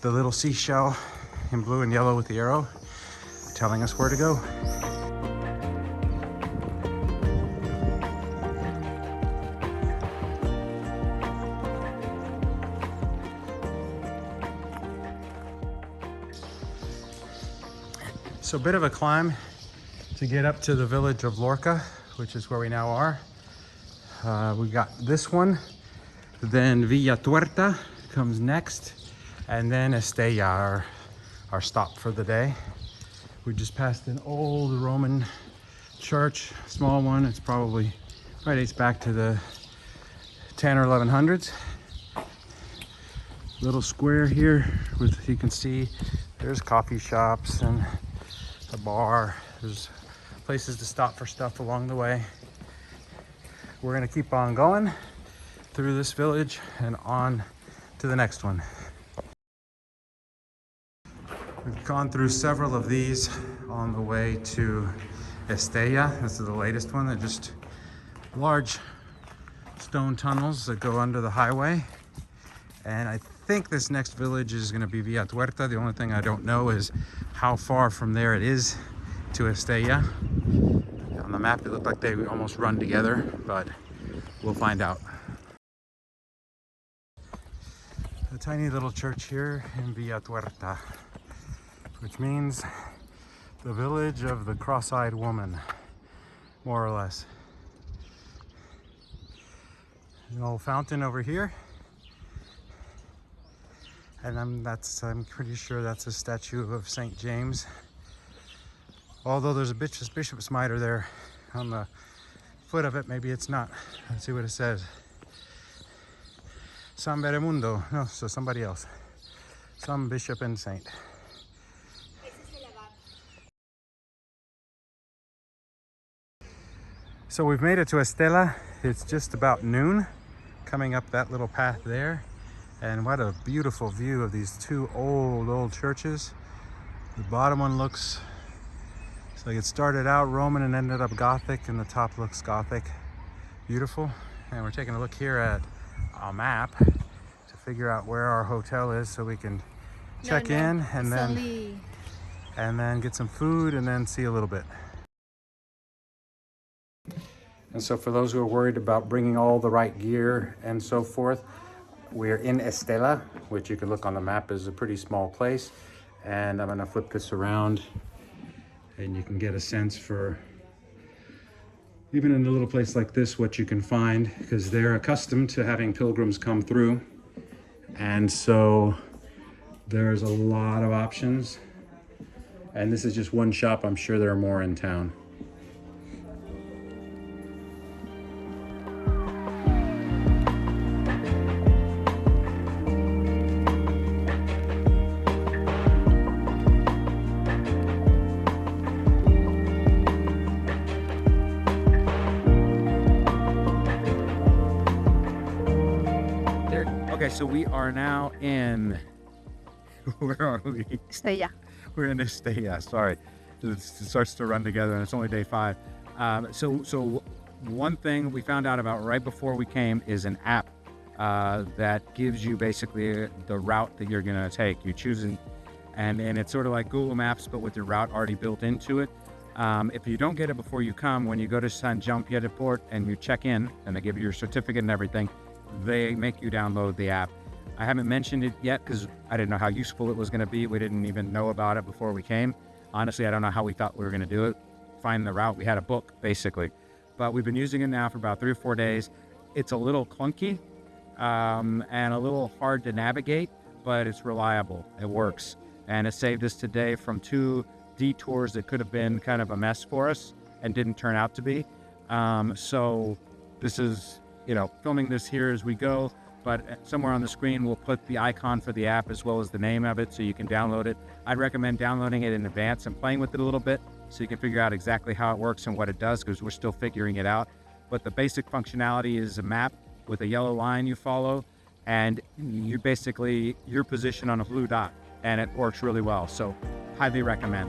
the little seashell in blue and yellow with the arrow telling us where to go. So a bit of a climb to get up to the village of Llorca, which is where we now are. We got this one, then 𝗪𝗏𝗪𝗏 comes next, and then Estella, our stop for the day. We just passed an old Roman church, small one. It's probably dates back to the 10 or 1100s. Little square here with, you can see there's coffee shops and a bar. There's places to stop for stuff along the way. We're gonna keep on going through this village and on to the next one. We've gone through several of these on the way to Estella. This is the latest one. They're just large stone tunnels that go under the highway. And I think this next village is gonna be 𝗪𝗏𝗪𝗏. The only thing I don't know is how far from there it is to Estella. On the map, it looked like they almost run together, but we'll find out. A tiny little church here in 𝗪𝗏𝗪𝗏, which means the village of the cross-eyed woman, more or less. An old fountain over here. And I'm pretty sure that's a statue of St. James. Although there's a bishop's mitre there on the foot of it, maybe it's not. Let's see what it says. San Beremundo, no, so somebody else. Some bishop and saint. So we've made it to Estella. It's just about noon, coming up that little path there. And what a beautiful view of these two old churches. The bottom one looks like it started out Roman and ended up Gothic, and the top looks Gothic. Beautiful. And we're taking a look here at a map to figure out where our hotel is so we can check in and then get some food and then see a little bit. And so for those who are worried about bringing all the right gear and so forth, we're in Estella, which you can look on the map is a pretty small place. And I'm gonna flip this around and you can get a sense for, even in a little place like this, what you can find, because they're accustomed to having pilgrims come through. And so there's a lot of options. And this is just one shop. I'm sure there are more in town. Okay, so we are now in, where are we? Estella. We're in Estella, sorry. It starts to run together and it's only day 5. So one thing we found out about right before we came is an app that gives you basically the route that you're gonna take. You choose And it's sort of like Google Maps, but with your route already built into it. If you don't get it before you come, when you go to 𝗏𝗏𝗏𝗏 and you check in and they give you your certificate and everything, they make you download the app. I haven't mentioned it yet because I didn't know how useful it was going to be. We didn't even know about it before we came. Honestly, I don't know how we thought we were going to do it. Find the route. We had a book, basically. But we've been using it now for about 3 or 4 days. It's a little clunky and a little hard to navigate, but it's reliable. It works. And it saved us today from 2 detours that could have been kind of a mess for us and didn't turn out to be. So this is, filming this here as we go, but somewhere on the screen we'll put the icon for the app as well as the name of it so you can download it. I'd recommend downloading it in advance and playing with it a little bit so you can figure out exactly how it works and what it does, because we're still figuring it out. But the basic functionality is a map with a yellow line you follow, and you basically your position on a blue dot, and it works really well. So highly recommend.